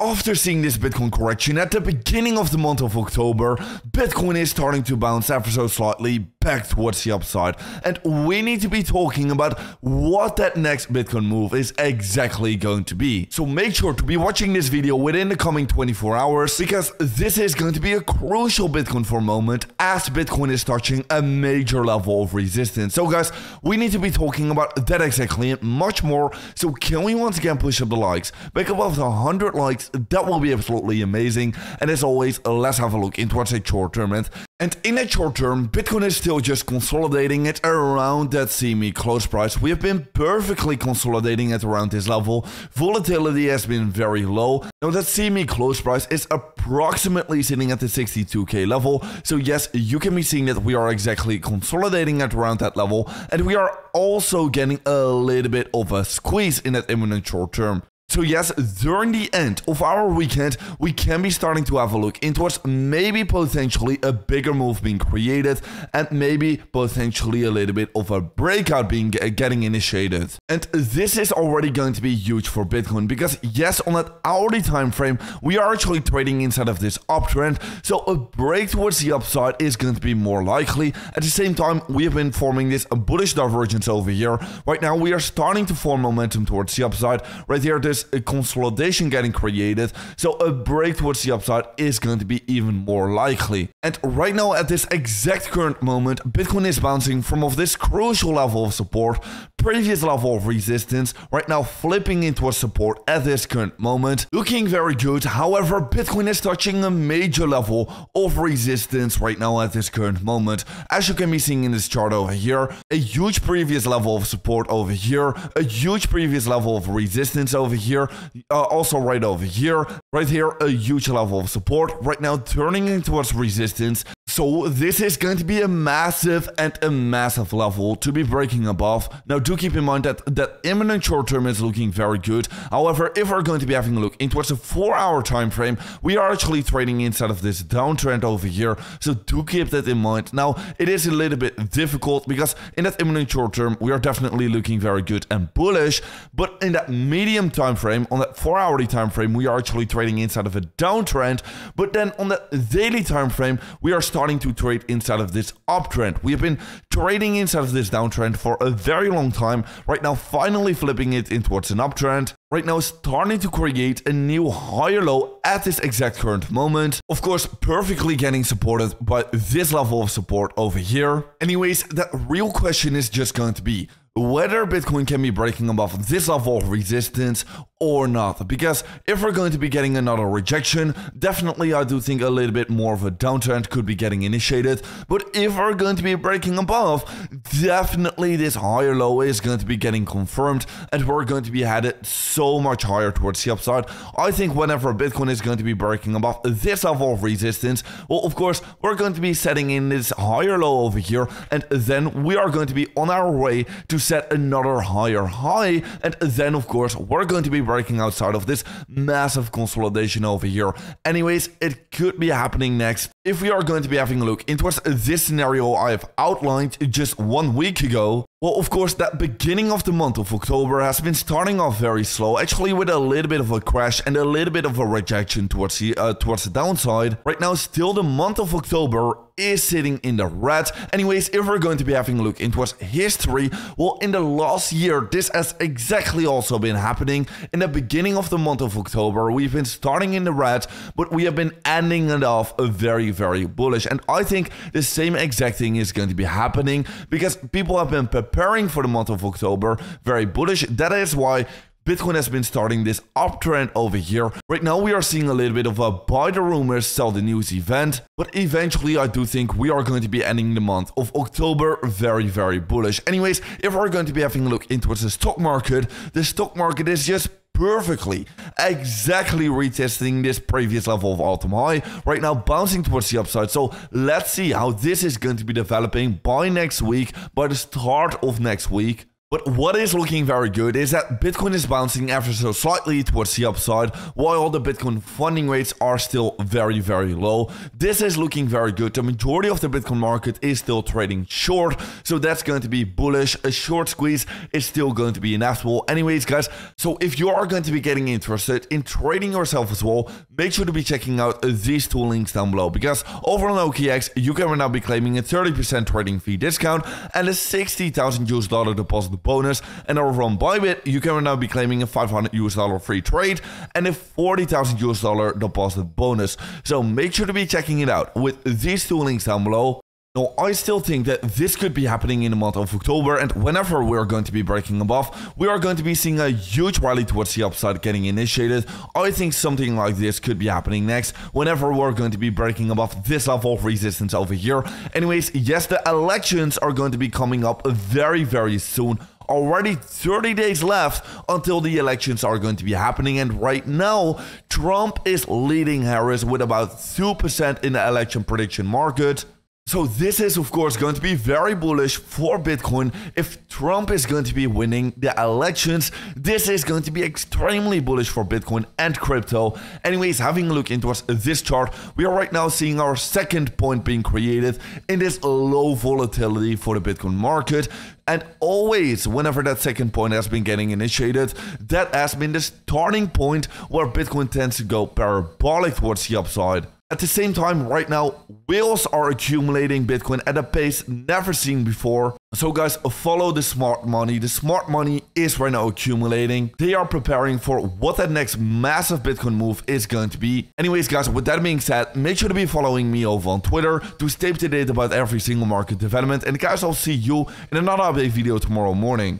After seeing this Bitcoin correction at the beginning of the month of October, Bitcoin is starting to bounce ever so slightly back towards the upside. And we need to be talking about what that next Bitcoin move is exactly going to be. So make sure to be watching this video within the coming 24 hours, because this is going to be a crucial Bitcoin for moment as Bitcoin is touching a major level of resistance. So guys, we need to be talking about that exactly and much more. So can we once again push up the likes back above the 100 likes? That will be absolutely amazing. And as always, let's have a look into what's a short term. And in that short term, Bitcoin is still just consolidating at around that semi-close price. We have been perfectly consolidating at around this level. Volatility has been very low. Now that semi-close price is approximately sitting at the 62k level. So yes, you can be seeing that we are exactly consolidating at around that level. And we are also getting a little bit of a squeeze in that imminent short term. So yes, during the end of our weekend, we can be starting to have a look into what's maybe potentially a bigger move being created and maybe potentially a little bit of a breakout being getting initiated. And this is already going to be huge for Bitcoin because yes, on that hourly time frame, we are actually trading inside of this uptrend. So a break towards the upside is going to be more likely. At the same time, we have been forming this bullish divergence over here. Right now, we are starting to form momentum towards the upside. Right here, there's a consolidation getting created, so a break towards the upside is going to be even more likely. And right now at this exact current moment, Bitcoin is bouncing from this crucial level of support, previous level of resistance, right now flipping into a support at this current moment, looking very good. However, Bitcoin is touching a major level of resistance right now at this current moment. As you can be seeing in this chart over here, a huge previous level of support over here, a huge previous level of resistance over here, also right over here, right here, a huge level of support, right now turning in towards resistance. So this is going to be a massive level to be breaking above. Now do keep in mind that that imminent short term is looking very good. However, if we're going to be having a look into what's a 4-hour time frame, we are actually trading inside of this downtrend over here. So do keep that in mind. Now it is a little bit difficult because in that imminent short term, we are definitely looking very good and bullish. But in that medium time frame, on that 4-hourly time frame, we are actually trading inside of a downtrend. But then on that daily time frame, we are starting to trade inside of this uptrend. We have been trading inside of this downtrend for a very long time. Right now, finally flipping it in towards an uptrend. Right now, starting to create a new higher low at this exact current moment. Of course, perfectly getting supported by this level of support over here. Anyways, that real question is just going to be whether Bitcoin can be breaking above this level of resistance or not. Because if we're going to be getting another rejection, definitely I do think a little bit more of a downtrend could be getting initiated. But if we're going to be breaking above, definitely this higher low is going to be getting confirmed and we're going to be headed so much higher towards the upside. I think whenever Bitcoin is going to be breaking above this level of resistance, well, of course, we're going to be setting in this higher low over here, and then we are going to be on our way to set another higher high, and then of course we're going to be breaking outside of this massive consolidation over here. Anyways, it could be happening next if we are going to be having a look into this scenario I have outlined just 1 week ago. Well, of course, that beginning of the month of October has been starting off very slow, actually with a little bit of a crash and a little bit of a rejection towards the downside. Right now, still the month of October is sitting in the red. Anyways, if we're going to be having a look into history, well, in the last year, this has exactly also been happening. In the beginning of the month of October, we've been starting in the red, but we have been ending it off very bullish. And I think the same exact thing is going to be happening because people have been preparing for the month of October, very bullish. That is why Bitcoin has been starting this uptrend over here. Right now, we are seeing a little bit of a buy the rumors, sell the news event. But eventually, I do think we are going to be ending the month of October very bullish. Anyways, if we're going to be having a look into the stock market is just perfectly, exactly retesting this previous level of all-time high, right now bouncing towards the upside. So let's see how this is going to be developing by next week, by the start of next week. But what is looking very good is that Bitcoin is bouncing ever so slightly towards the upside, while the Bitcoin funding rates are still very, very low. This is looking very good. The majority of the Bitcoin market is still trading short, so that's going to be bullish. A short squeeze is still going to be inevitable. Anyways, guys, so if you are going to be getting interested in trading yourself as well, make sure to be checking out these two links down below, because over on OKX, you can now be claiming a 30% trading fee discount and a $60,000 deposit bonus, and over on Bybit you can now be claiming a $500 free trade and a $40,000 deposit bonus. So make sure to be checking it out with these two links down below. Now, I still think that this could be happening in the month of October, and whenever we're going to be breaking above, we are going to be seeing a huge rally towards the upside getting initiated. I think something like this could be happening next, whenever we're going to be breaking above this level of resistance over here. Anyways, yes, the elections are going to be coming up very, very soon. Already 30 days left until the elections are going to be happening, and right now Trump is leading Harris with about 2% in the election prediction market. So this is of course going to be very bullish for Bitcoin. If Trump is going to be winning the elections, this is going to be extremely bullish for Bitcoin and crypto. Anyways, having a look into this chart, we are right now seeing our second point being created in this low volatility for the Bitcoin market. And always, whenever that second point has been getting initiated, that has been the starting point where Bitcoin tends to go parabolic towards the upside. At the same time, right now, whales are accumulating Bitcoin at a pace never seen before. So guys, follow the smart money. The smart money is right now accumulating. They are preparing for what that next massive Bitcoin move is going to be. Anyways, guys, with that being said, make sure to be following me over on Twitter to stay up to date about every single market development. And guys, I'll see you in another update video tomorrow morning.